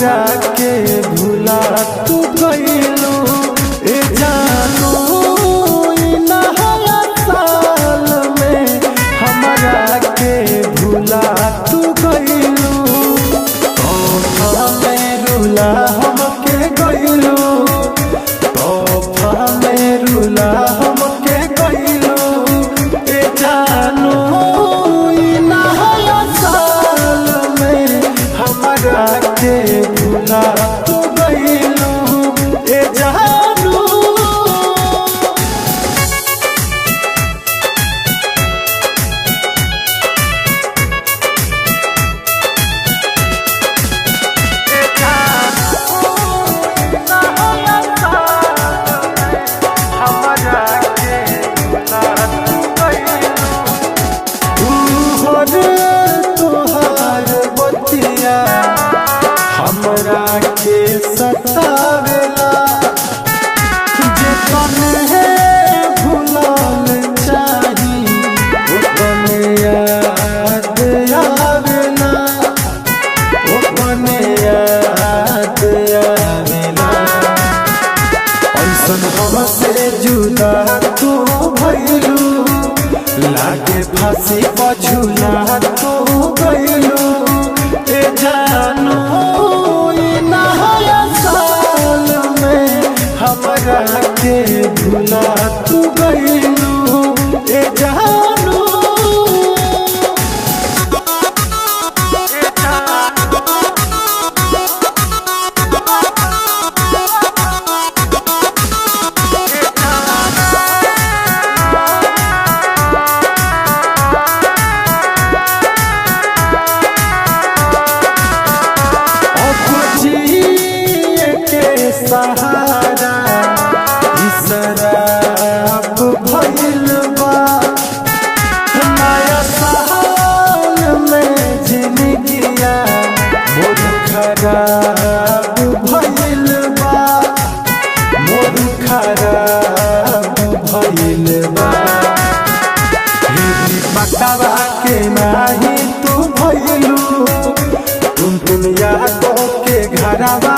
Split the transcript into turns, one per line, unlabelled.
हमरा के भुला तू गइलू ए जानू ई नया साल में हमरा के भुला तू गइलू तोहफा में रुला हमके गइलू तोहफा में रुला हमके गइलू ए जानू ई नया साल में हमरा के भुला तू गइलू ए जानू। तोहार बतिया हमरा के सतावेला जे तन्हे भुलाल चाही ओ तने याद आवेला ओ तने याद आवेला ऐसन हमसे जुदा तू भइलू लागे फांसी पछुला तू गइलू ए जानू ई नया साल में हमरा के भुला तू गइलू ए जानू। सहारा शराब भइल बा नया साल में जिंदगिया मोर खराब भइल बा मोर खराब भइल बा पकावा के नाही तू भइलू तुम दुनिया को के घरवा